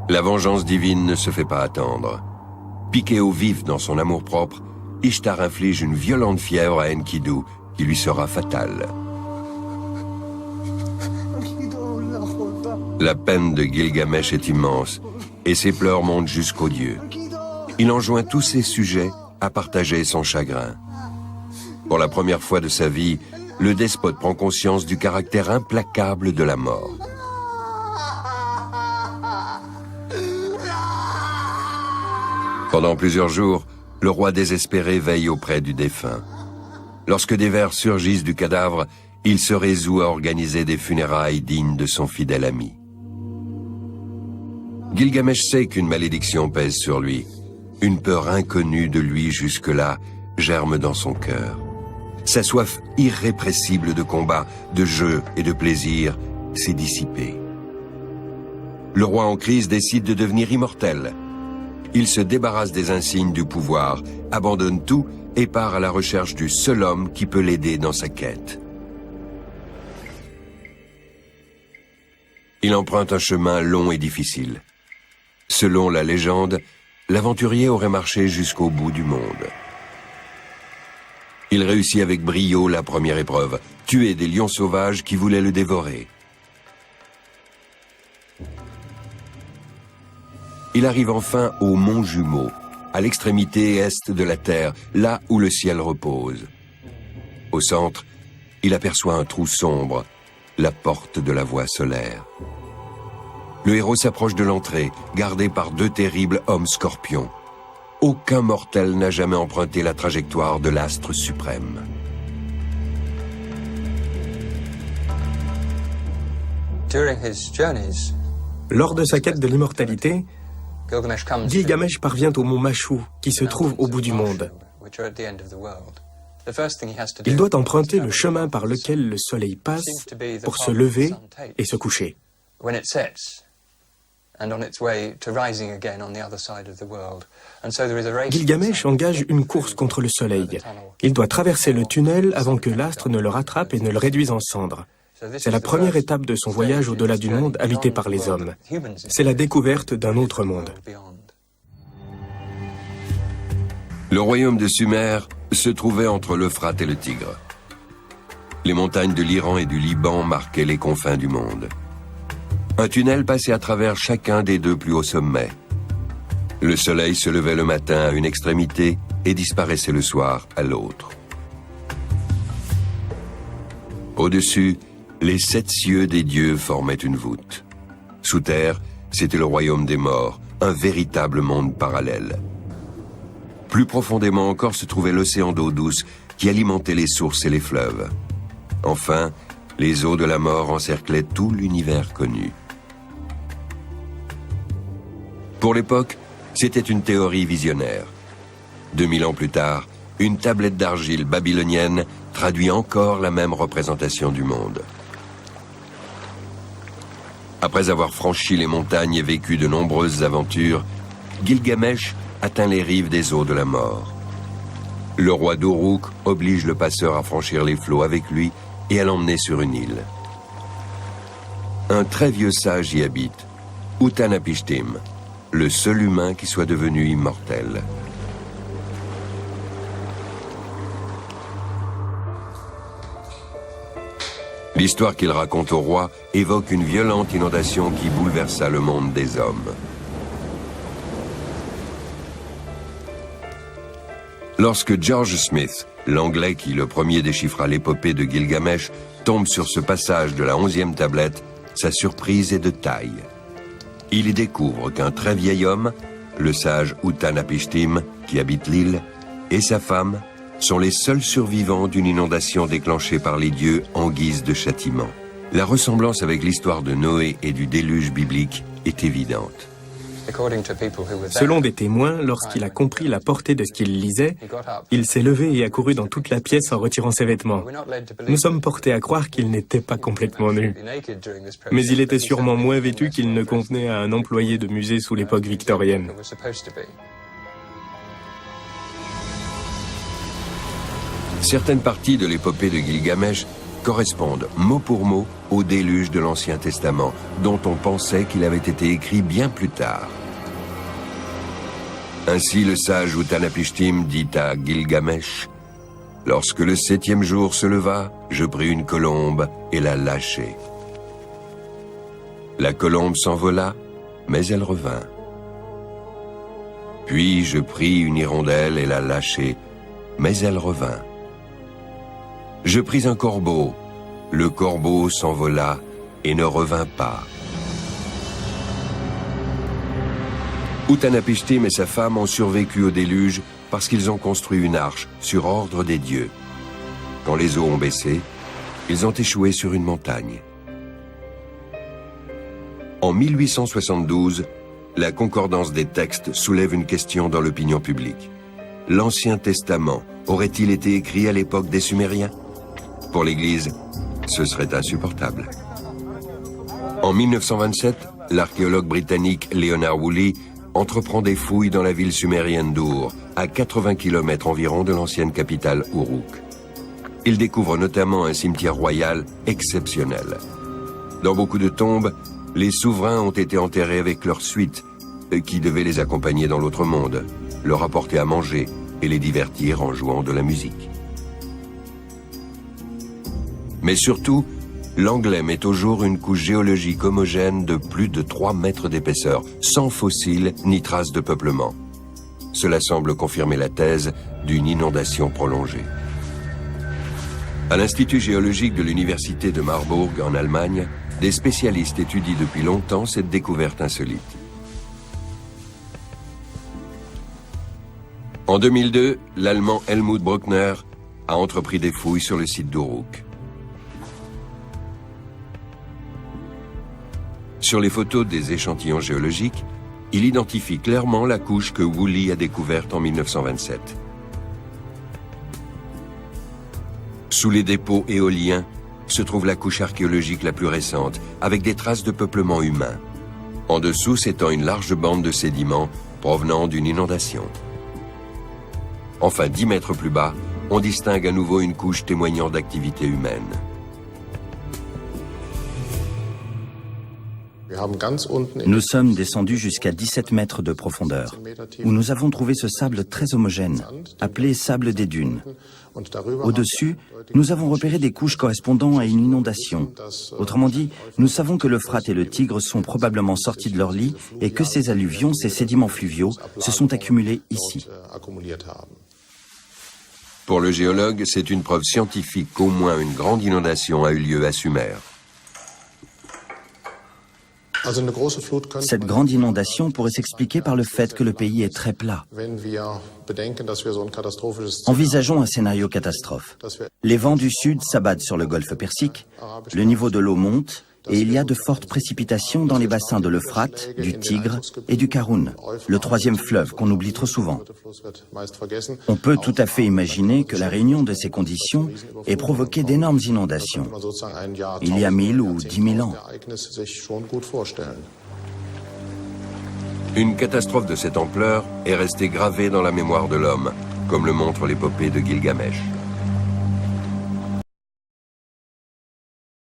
La vengeance divine ne se fait pas attendre. Piqué au vif dans son amour-propre, Ishtar inflige une violente fièvre à Enkidu qui lui sera fatale. La peine de Gilgamesh est immense et ses pleurs montent jusqu'aux dieux. Il enjoint tous ses sujets à partager son chagrin. Pour la première fois de sa vie, le despote prend conscience du caractère implacable de la mort. Pendant plusieurs jours, le roi désespéré veille auprès du défunt. Lorsque des vers surgissent du cadavre, il se résout à organiser des funérailles dignes de son fidèle ami. Gilgamesh sait qu'une malédiction pèse sur lui. Une peur inconnue de lui jusque-là germe dans son cœur. Sa soif irrépressible de combat, de jeu et de plaisir s'est dissipée. Le roi en crise décide de devenir immortel. Il se débarrasse des insignes du pouvoir, abandonne tout et part à la recherche du seul homme qui peut l'aider dans sa quête. Il emprunte un chemin long et difficile. Selon la légende, l'aventurier aurait marché jusqu'au bout du monde. Il réussit avec brio la première épreuve, tuer des lions sauvages qui voulaient le dévorer. Il arrive enfin au mont Jumeau, à l'extrémité est de la Terre, là où le ciel repose. Au centre, il aperçoit un trou sombre, la porte de la voie solaire. Le héros s'approche de l'entrée, gardé par deux terribles hommes scorpions. Aucun mortel n'a jamais emprunté la trajectoire de l'astre suprême. Lors de sa quête de l'immortalité, Gilgamesh parvient au mont Machu, qui se trouve au bout du monde. Il doit emprunter le chemin par lequel le soleil passe pour se lever et se coucher. Gilgamesh engage une course contre le soleil. Il doit traverser le tunnel avant que l'astre ne le rattrape et ne le réduise en cendres. C'est la première étape de son voyage au-delà du monde habité par les hommes. C'est la découverte d'un autre monde. Le royaume de Sumer se trouvait entre l'Euphrate et le Tigre. Les montagnes de l'Iran et du Liban marquaient les confins du monde. Un tunnel passait à travers chacun des deux plus hauts sommets. Le soleil se levait le matin à une extrémité et disparaissait le soir à l'autre. Au-dessus, les 7 cieux des dieux formaient une voûte. Sous terre, c'était le royaume des morts, un véritable monde parallèle. Plus profondément encore se trouvait l'océan d'eau douce qui alimentait les sources et les fleuves. Enfin, les eaux de la mort encerclaient tout l'univers connu. Pour l'époque, c'était une théorie visionnaire. 2000 ans plus tard, une tablette d'argile babylonienne traduit encore la même représentation du monde. Après avoir franchi les montagnes et vécu de nombreuses aventures, Gilgamesh atteint les rives des eaux de la mort. Le roi d'Uruk oblige le passeur à franchir les flots avec lui et à l'emmener sur une île. Un très vieux sage y habite, Utanapishtim, le seul humain qui soit devenu immortel. L'histoire qu'il raconte au roi évoque une violente inondation qui bouleversa le monde des hommes. Lorsque George Smith, l'Anglais qui le premier déchiffra l'épopée de Gilgamesh, tombe sur ce passage de la 11e tablette, sa surprise est de taille. Il y découvre qu'un très vieil homme, le sage Utanapishtim, qui habite l'île, et sa femme sont les seuls survivants d'une inondation déclenchée par les dieux en guise de châtiment. La ressemblance avec l'histoire de Noé et du déluge biblique est évidente. Selon des témoins, lorsqu'il a compris la portée de ce qu'il lisait, il s'est levé et a couru dans toute la pièce en retirant ses vêtements. Nous sommes portés à croire qu'il n'était pas complètement nu. Mais il était sûrement moins vêtu qu'il ne convenait à un employé de musée sous l'époque victorienne. Certaines parties de l'épopée de Gilgamesh correspondent mot pour mot au déluge de l'Ancien Testament, dont on pensait qu'il avait été écrit bien plus tard. Ainsi le sage Utanapishtim dit à Gilgamesh: « Lorsque le 7e jour se leva, je pris une colombe et la lâchai. La colombe s'envola, mais elle revint. Puis je pris une hirondelle et la lâchai, mais elle revint. Je pris un corbeau, le corbeau s'envola et ne revint pas. » Utanapishtim et sa femme ont survécu au déluge parce qu'ils ont construit une arche sur ordre des dieux. Quand les eaux ont baissé, ils ont échoué sur une montagne. En 1872, la concordance des textes soulève une question dans l'opinion publique. L'Ancien Testament aurait-il été écrit à l'époque des Sumériens? Pour l'Église, ce serait insupportable. En 1927, l'archéologue britannique Leonard Woolley entreprend des fouilles dans la ville sumérienne d'Ur, à 80 km environ de l'ancienne capitale Uruk. Il découvre notamment un cimetière royal exceptionnel. Dans beaucoup de tombes, les souverains ont été enterrés avec leurs suites, qui devaient les accompagner dans l'autre monde, leur apporter à manger et les divertir en jouant de la musique. Mais surtout, l'Anglais met au jour une couche géologique homogène de plus de 3 mètres d'épaisseur, sans fossiles ni traces de peuplement. Cela semble confirmer la thèse d'une inondation prolongée. À l'Institut géologique de l'Université de Marburg, en Allemagne, des spécialistes étudient depuis longtemps cette découverte insolite. En 2002, l'Allemand Helmut Bruckner a entrepris des fouilles sur le site d'Uruk. Sur les photos des échantillons géologiques, il identifie clairement la couche que Woolley a découverte en 1927. Sous les dépôts éoliens se trouve la couche archéologique la plus récente, avec des traces de peuplement humain. En dessous s'étend une large bande de sédiments provenant d'une inondation. Enfin, 10 mètres plus bas, on distingue à nouveau une couche témoignant d'activité humaine. Nous sommes descendus jusqu'à 17 mètres de profondeur, où nous avons trouvé ce sable très homogène, appelé sable des dunes. Au-dessus, nous avons repéré des couches correspondant à une inondation. Autrement dit, nous savons que l'Euphrate et le Tigre sont probablement sortis de leur lit et que ces alluvions, ces sédiments fluviaux, se sont accumulés ici. Pour le géologue, c'est une preuve scientifique qu'au moins une grande inondation a eu lieu à Sumer. Cette grande inondation pourrait s'expliquer par le fait que le pays est très plat. Envisageons un scénario catastrophe. Les vents du sud s'abattent sur le golfe Persique, le niveau de l'eau monte et il y a de fortes précipitations dans les bassins de l'Euphrate, du Tigre et du Karun, le troisième fleuve qu'on oublie trop souvent. On peut tout à fait imaginer que la réunion de ces conditions ait provoqué d'énormes inondations, il y a 1000 ou 10 000 ans. Une catastrophe de cette ampleur est restée gravée dans la mémoire de l'homme, comme le montre l'épopée de Gilgamesh.